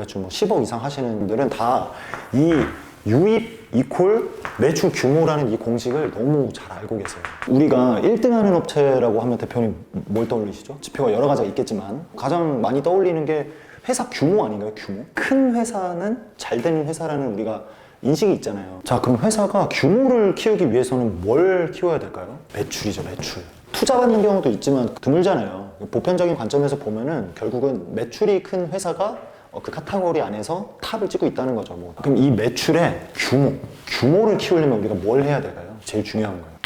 매출 뭐 10억 이상 하시는 분들은 다 이 유입 이퀄 매출 규모라는 이 공식을 너무 잘 알고 계세요. 우리가 1등 하는 업체라고 하면 대표님 뭘 떠올리시죠? 지표가 여러 가지가 있겠지만 가장 많이 떠올리는 게 회사 규모 아닌가요? 규모? 큰 회사는 잘 되는 회사라는 우리가 인식이 있잖아요. 자, 그럼 회사가 규모를 키우기 위해서는 뭘 키워야 될까요? 매출이죠, 매출. 투자받는 경우도 있지만 드물잖아요. 보편적인 관점에서 보면은 결국은 매출이 큰 회사가 그 카테고리 안에서 탑을 찍고 있다는 거죠. 뭐. 그럼 이 매출의 규모를 키우려면 우리가 뭘 해야 될까요? 제일 중요한 거예요.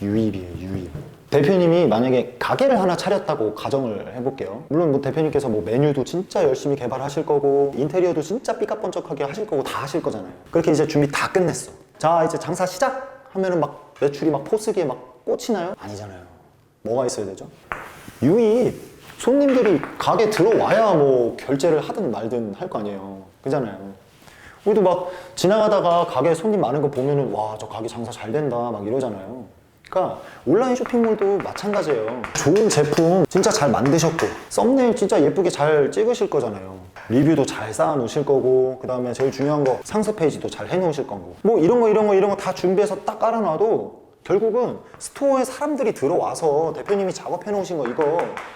유입이에요, 유입. 대표님이 만약에 가게를 하나 차렸다고 가정을 해볼게요. 물론 뭐 대표님께서 뭐 메뉴도 진짜 열심히 개발하실 거고 인테리어도 진짜 삐까뻔쩍하게 하실 거고 다 하실 거잖아요. 그렇게 이제 준비 다 끝냈어. 자, 이제 장사 시작! 하면은 막 매출이 막 포스기에 막 꽂히나요? 아니잖아요. 뭐가 있어야 되죠? 유입. 손님들이 가게 들어와야 뭐 결제를 하든 말든 할 거 아니에요. 그잖아요. 우리도 막 지나가다가 가게 손님 많은 거 보면은 와, 저 가게 장사 잘 된다 막 이러잖아요. 그러니까 온라인 쇼핑몰도 마찬가지예요. 좋은 제품 진짜 잘 만드셨고 썸네일 진짜 예쁘게 잘 찍으실 거잖아요. 리뷰도 잘 쌓아 놓으실 거고 그 다음에 제일 중요한 거 상세 페이지도 잘 해 놓으실 거고 뭐 이런 거 다 준비해서 딱 깔아놔도 결국은 스토어에 사람들이 들어와서 대표님이 작업해 놓으신 거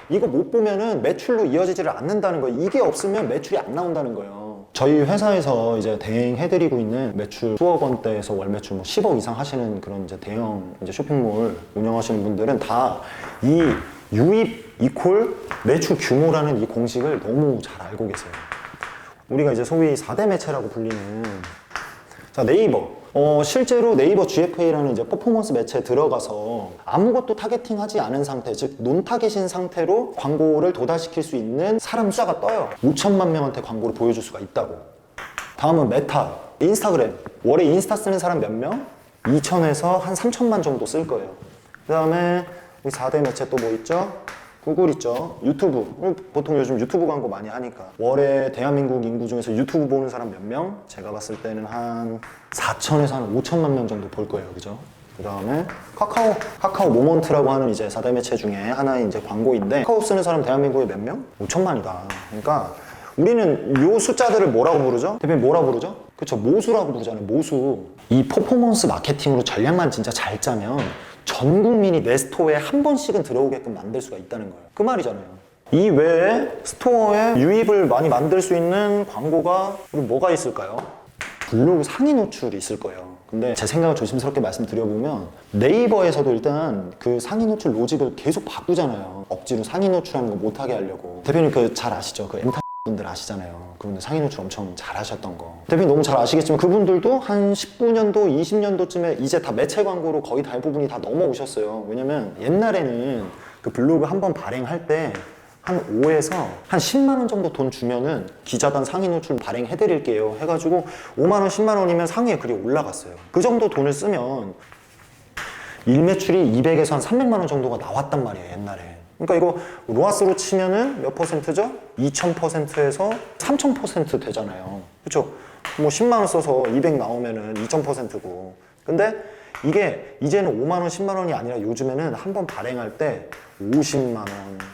이거 못 보면은 매출로 이어지지를 않는다는 거예요. 이게 없으면 매출이 안 나온다는 거예요. 저희 회사에서 이제 대행해드리고 있는 매출 수억 원대에서 월 매출 뭐 10억 이상 하시는 그런 이제 대형 이제 쇼핑몰 운영하시는 분들은 다 이 유입 이퀄 매출 규모라는 이 공식을 너무 잘 알고 계세요. 우리가 이제 소위 4대 매체라고 불리는 자, 네이버. 실제로 네이버 GFA라는 이제 퍼포먼스 매체에 들어가서 아무것도 타겟팅 하지 않은 상태, 즉 논타겟인 상태로 광고를 도달시킬 수 있는 사람 숫자가 떠요. 5천만 명한테 광고를 보여줄 수가 있다고. 다음은 메타, 인스타그램. 월에 인스타 쓰는 사람 몇 명? 2천에서 한 3천만 정도 쓸 거예요. 그 다음에 우리 4대 매체 또 뭐 있죠? 구글 있죠. 유튜브. 보통 요즘 유튜브 광고 많이 하니까. 월에 대한민국 인구 중에서 유튜브 보는 사람 몇 명? 제가 봤을 때는 한 4천에서 한 5천만 명 정도 볼 거예요. 그죠? 그 다음에 카카오 모먼트라고 하는 이제 4대 매체 중에 하나의 이제 광고인데 카카오 쓰는 사람 대한민국에 몇 명? 5천만이다. 그러니까 우리는 요 숫자들을 뭐라고 부르죠? 대표님 뭐라고 부르죠? 그쵸, 모수라고 부르잖아요. 모수. 이 퍼포먼스 마케팅으로 전략만 진짜 잘 짜면 전 국민이 내 스토어에 한 번씩은 들어오게끔 만들 수가 있다는 거예요. 그 말이잖아요. 이 외에 스토어에 유입을 많이 만들 수 있는 광고가 우리 뭐가 있을까요? 블로그 상위 노출이 있을 거예요. 근데 제 생각을 조심스럽게 말씀드려보면 네이버에서도 일단 그 상위 노출 로직을 계속 바꾸잖아요. 억지로 상위 노출하는 거 못하게 하려고. 대표님 그 잘 아시죠? 그 엠타 분들 아시잖아요. 그분들 상위 노출 엄청 잘 하셨던 거. 대표님 너무 잘 아시겠지만 그분들도 한 19년도, 20년도쯤에 이제 다 매체 광고로 거의 대부분이 다 넘어오셨어요. 왜냐면 옛날에는 그 블로그 한번 발행할 때 한 5에서 한 10만 원 정도 돈 주면은 기자단 상위 노출 발행해드릴게요 해가지고 5만 원, 10만 원이면 상위에 글이 올라갔어요. 그 정도 돈을 쓰면 일매출이 200에서 한 300만 원 정도가 나왔단 말이에요, 옛날에. 그러니까 이거 로아스로 치면은 몇 퍼센트죠? 2000%에서 3000% 되잖아요. 그쵸? 뭐 10만 원 써서 200 나오면은 2000%고. 근데 이게 이제는 5만 원, 10만 원이 아니라 요즘에는 한 번 발행할 때 50만 원,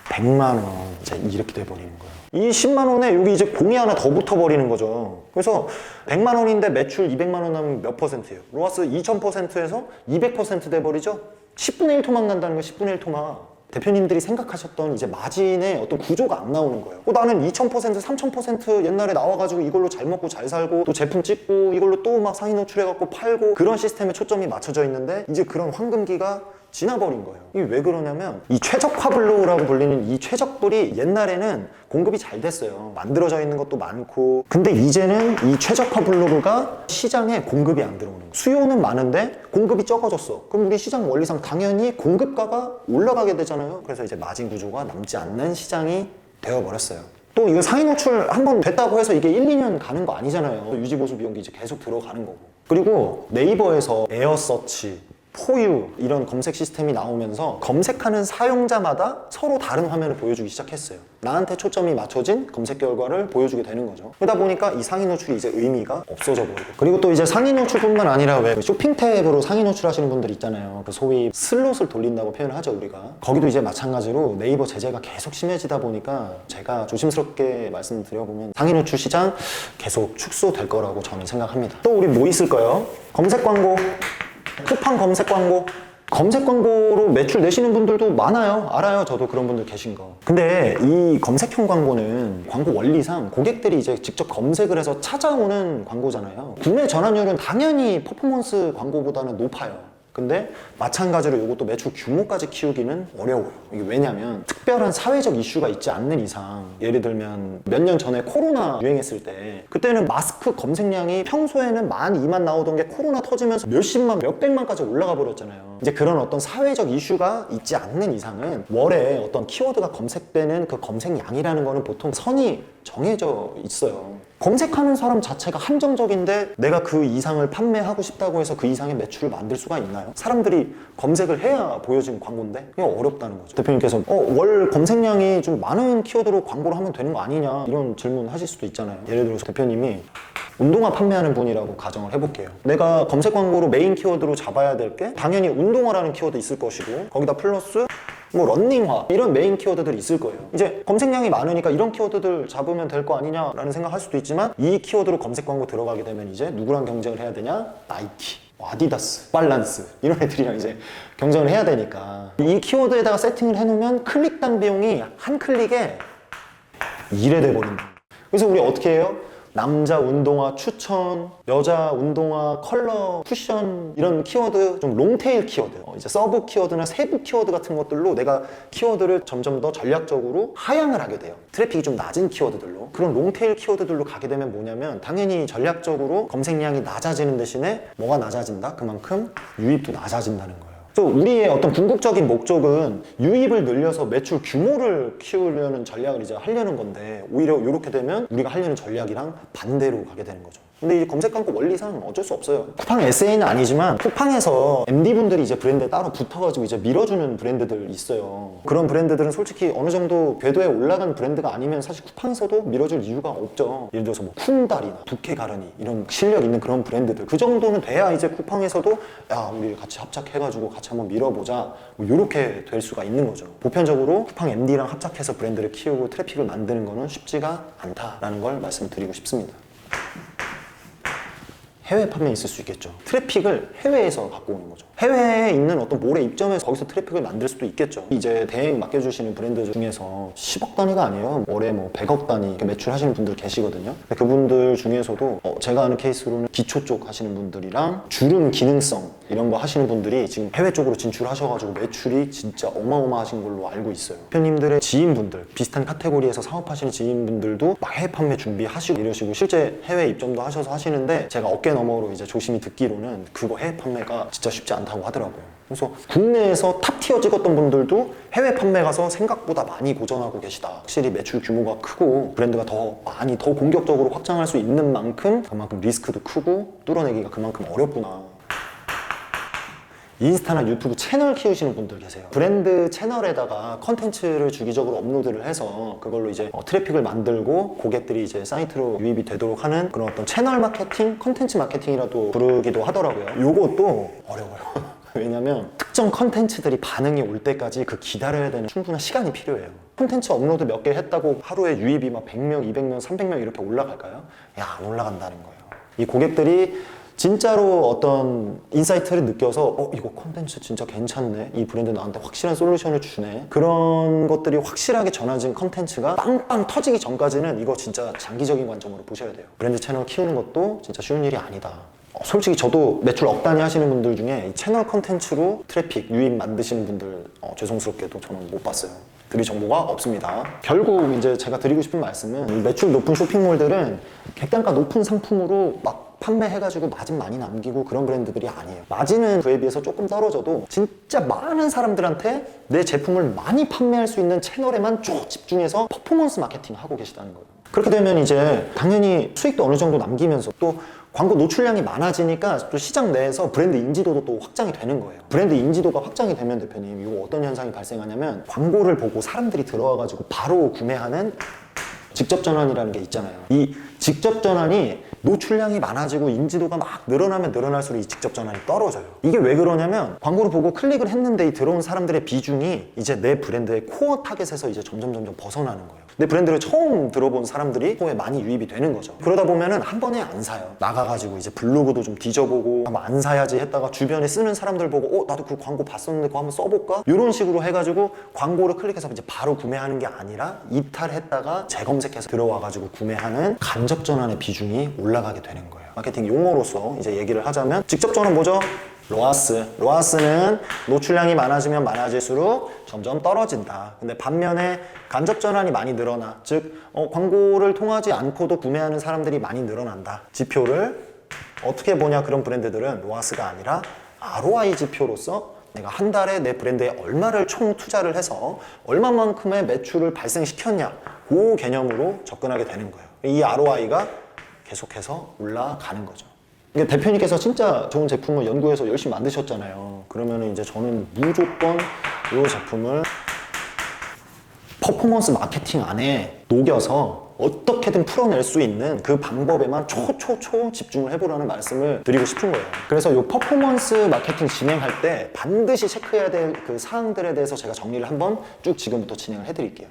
100만 원 이제 이렇게 돼버리는 거예요. 이 10만 원에 여기 이제 공이 하나 더 붙어버리는 거죠. 그래서 100만 원인데 매출 200만 원 하면 몇 퍼센트예요? 로아스 2000%에서 200% 돼버리죠? 10분의 1토막 난다는 거예요. 10분의 1토막. 대표님들이 생각하셨던 이제 마진의 어떤 구조가 안 나오는 거예요. 나는 2000%, 3000% 옛날에 나와가지고 이걸로 잘 먹고 잘 살고 또 제품 찍고 이걸로 또 막 상위 노출해갖고 팔고 그런 시스템에 초점이 맞춰져 있는데 이제 그런 황금기가 지나버린 거예요. 이게 왜 그러냐면 이 최적화 블로그라고 불리는 이 최적불이 옛날에는 공급이 잘 됐어요. 만들어져 있는 것도 많고 근데 이제는 이 최적화 블로그가 시장에 공급이 안 들어오는 거예요. 수요는 많은데 공급이 적어졌어. 그럼 우리 시장 원리상 당연히 공급가가 올라가게 되잖아요. 그래서 이제 마진 구조가 남지 않는 시장이 되어버렸어요. 또 이거 상위 노출 한번 됐다고 해서 이게 1, 2년 가는 거 아니잖아요. 유지보수 비용이 이제 계속 들어가는 거고. 그리고 네이버에서 에어서치 포유 이런 검색 시스템이 나오면서 검색하는 사용자마다 서로 다른 화면을 보여주기 시작했어요. 나한테 초점이 맞춰진 검색 결과를 보여주게 되는 거죠. 그러다 보니까 이 상위 노출이 이제 의미가 없어져 버리고, 그리고 또 이제 상위 노출뿐만 아니라 왜 쇼핑 탭으로 상위 노출하시는 분들 있잖아요. 그 소위 슬롯을 돌린다고 표현을 하죠, 우리가. 거기도 이제 마찬가지로 네이버 제재가 계속 심해지다 보니까 제가 조심스럽게 말씀드려보면 상위 노출 시장 계속 축소될 거라고 저는 생각합니다. 또 우리 뭐 있을까요? 검색 광고, 쿠팡 검색 광고. 검색 광고로 매출 내시는 분들도 많아요. 알아요. 저도 그런 분들 계신 거. 근데 이 검색형 광고는 광고 원리상 고객들이 이제 직접 검색을 해서 찾아오는 광고잖아요. 구매 전환율은 당연히 퍼포먼스 광고보다는 높아요. 근데 마찬가지로 이것도 매출 규모까지 키우기는 어려워요. 이게 왜냐면 특별한 사회적 이슈가 있지 않는 이상, 예를 들면 몇 년 전에 코로나 유행했을 때 그때는 마스크 검색량이 평소에는 12,000만 나오던 게 코로나 터지면서 몇십만, 몇백만까지 올라가 버렸잖아요. 이제 그런 어떤 사회적 이슈가 있지 않는 이상은 월에 어떤 키워드가 검색되는 그 검색량이라는 거는 보통 선이 정해져 있어요. 검색하는 사람 자체가 한정적인데 내가 그 이상을 판매하고 싶다고 해서 그 이상의 매출을 만들 수가 있나요? 사람들이 검색을 해야 보여지는 광고인데 이게 어렵다는 거죠. 대표님께서 월 검색량이 좀 많은 키워드로 광고를 하면 되는 거 아니냐, 이런 질문 하실 수도 있잖아요. 예를 들어서 대표님이 운동화 판매하는 분이라고 가정을 해볼게요. 내가 검색 광고로 메인 키워드로 잡아야 될 게 당연히 운동화라는 키워드 있을 것이고, 거기다 플러스 뭐 런닝화 이런 메인 키워드들이 있을 거예요. 이제 검색량이 많으니까 이런 키워드들 잡으면 될 거 아니냐라는 생각할 수도 있지만, 이 키워드로 검색 광고 들어가게 되면 이제 누구랑 경쟁을 해야 되냐? 나이키, 아디다스, 발란스 이런 애들이랑 이제 경쟁을 해야 되니까 이 키워드에다가 세팅을 해놓으면 클릭당 비용이 한 클릭에 1에 돼버린다. 그래서 우리 어떻게 해요? 남자 운동화 추천, 여자 운동화 컬러, 쿠션 이런 키워드, 좀 롱테일 키워드, 이제 서브 키워드나 세부 키워드 같은 것들로 내가 키워드를 점점 더 전략적으로 하향을 하게 돼요. 트래픽이 좀 낮은 키워드들로. 그런 롱테일 키워드들로 가게 되면 뭐냐면 당연히 전략적으로 검색량이 낮아지는 대신에 뭐가 낮아진다? 그만큼 유입도 낮아진다는 거예요. 그래서 우리의 어떤 궁극적인 목적은 유입을 늘려서 매출 규모를 키우려는 전략을 이제 하려는 건데, 오히려 이렇게 되면 우리가 하려는 전략이랑 반대로 가게 되는 거죠. 근데 이 검색 광고 원리상 어쩔 수 없어요. 쿠팡 SA는 아니지만 쿠팡에서 MD분들이 이제 브랜드에 따로 붙어가지고 이제 밀어주는 브랜드들 있어요. 그런 브랜드들은 솔직히 어느 정도 궤도에 올라간 브랜드가 아니면 사실 쿠팡에서도 밀어줄 이유가 없죠. 예를 들어서 뭐 쿵다리나 두케 가르니 이런 실력 있는 그런 브랜드들, 그 정도는 돼야 이제 쿠팡에서도 야, 우리 같이 합작해가지고 같이 한번 밀어보자, 뭐 이렇게 될 수가 있는 거죠. 보편적으로 쿠팡 MD랑 합작해서 브랜드를 키우고 트래픽을 만드는 거는 쉽지가 않다라는 걸 말씀드리고 싶습니다. 해외 판매 있을 수 있겠죠. 트래픽을 해외에서 갖고 오는 거죠. 해외에 있는 어떤 몰에 입점해서 거기서 트래픽을 만들 수도 있겠죠. 이제 대행 맡겨주시는 브랜드 중에서 10억 단위가 아니에요. 월에 뭐 100억 단위 매출하시는 분들 계시거든요. 근데 그분들 중에서도 제가 아는 케이스로는 기초 쪽 하시는 분들이랑 주름 기능성 이런 거 하시는 분들이 지금 해외 쪽으로 진출하셔가지고 매출이 진짜 어마어마하신 걸로 알고 있어요. 대표님들의 지인분들, 비슷한 카테고리에서 사업하시는 지인분들도 막 해외 판매 준비하시고 이러시고 실제 해외 입점도 하셔서 하시는데, 제가 어깨 너머로 이제 조심히 듣기로는 그거 해외 판매가 진짜 쉽지 않다고 하더라고요. 그래서 국내에서 탑티어 찍었던 분들도 해외 판매 가서 생각보다 많이 고전하고 계시다. 확실히 매출 규모가 크고 브랜드가 더 많이 더 공격적으로 확장할 수 있는 만큼 그만큼 리스크도 크고 뚫어내기가 그만큼 어렵구나. 인스타나 유튜브 채널 키우시는 분들 계세요. 브랜드 채널에다가 컨텐츠를 주기적으로 업로드를 해서 그걸로 이제 트래픽을 만들고 고객들이 이제 사이트로 유입이 되도록 하는 그런 어떤 채널 마케팅, 컨텐츠 마케팅이라도 부르기도 하더라고요. 요것도 어려워요. 왜냐면 특정 컨텐츠들이 반응이 올 때까지 그 기다려야 되는 충분한 시간이 필요해요. 컨텐츠 업로드 몇 개 했다고 하루에 유입이 막 100명, 200명, 300명 이렇게 올라갈까요? 야, 안 올라간다는 거예요. 이 고객들이 진짜로 어떤 인사이트를 느껴서 이거 콘텐츠 진짜 괜찮네, 이 브랜드 나한테 확실한 솔루션을 주네, 그런 것들이 확실하게 전해진 컨텐츠가 빵빵 터지기 전까지는 이거 진짜 장기적인 관점으로 보셔야 돼요. 브랜드 채널 키우는 것도 진짜 쉬운 일이 아니다. 솔직히 저도 매출 억 단위 하시는 분들 중에 이 채널 컨텐츠로 트래픽, 유입 만드시는 분들 죄송스럽게도 저는 못 봤어요. 드릴 정보가 없습니다. 결국 이제 제가 드리고 싶은 말씀은, 이 매출 높은 쇼핑몰들은 객단가 높은 상품으로 막 판매해가지고 마진 많이 남기고 그런 브랜드들이 아니에요. 마진은 그에 비해서 조금 떨어져도 진짜 많은 사람들한테 내 제품을 많이 판매할 수 있는 채널에만 쭉 집중해서 퍼포먼스 마케팅을 하고 계시다는 거예요. 그렇게 되면 이제 당연히 수익도 어느 정도 남기면서 또 광고 노출량이 많아지니까 또 시장 내에서 브랜드 인지도도 또 확장이 되는 거예요. 브랜드 인지도가 확장이 되면 대표님, 이거 어떤 현상이 발생하냐면 광고를 보고 사람들이 들어와가지고 바로 구매하는 직접 전환이라는 게 있잖아요. 이 직접 전환이 노출량이 많아지고 인지도가 막 늘어나면 늘어날수록 이 직접 전환이 떨어져요. 이게 왜 그러냐면 광고를 보고 클릭을 했는데 이 들어온 사람들의 비중이 이제 내 브랜드의 코어 타겟에서 이제 점점 벗어나는 거예요. 내 브랜드를 처음 들어본 사람들이 코어에 많이 유입이 되는 거죠. 그러다 보면은 한 번에 안 사요. 나가가지고 이제 블로그도 좀 뒤져보고 한번 안 사야지 했다가 주변에 쓰는 사람들 보고 나도 그 광고 봤었는데 그거 한번 써볼까? 이런 식으로 해가지고 광고를 클릭해서 이제 바로 구매하는 게 아니라 이탈했다가 재검색해서 들어와가지고 구매하는 간접 전환의 비중이 올라가게 되는 거예요. 마케팅 용어로서 이제 얘기를 하자면 직접 전환 뭐죠? 로아스는 노출량이 많아지면 많아질수록 점점 떨어진다. 근데 반면에 간접 전환이 많이 늘어나, 즉 광고를 통하지 않고도 구매하는 사람들이 많이 늘어난다. 지표를 어떻게 보냐, 그런 브랜드들은 로아스가 아니라 ROI 지표로서 내가 한 달에 내 브랜드에 얼마를 총 투자를 해서 얼마만큼의 매출을 발생시켰냐, 그 개념으로 접근하게 되는 거예요. 이 ROI가 계속해서 올라가는 거죠. 이게 대표님께서 진짜 좋은 제품을 연구해서 열심히 만드셨잖아요. 그러면 이제 저는 무조건 이 제품을 퍼포먼스 마케팅 안에 녹여서 어떻게든 풀어낼 수 있는 그 방법에만 초 집중을 해보라는 말씀을 드리고 싶은 거예요. 그래서 이 퍼포먼스 마케팅 진행할 때 반드시 체크해야 될 그 사항들에 대해서 제가 정리를 한번 쭉 지금부터 진행을 해드릴게요.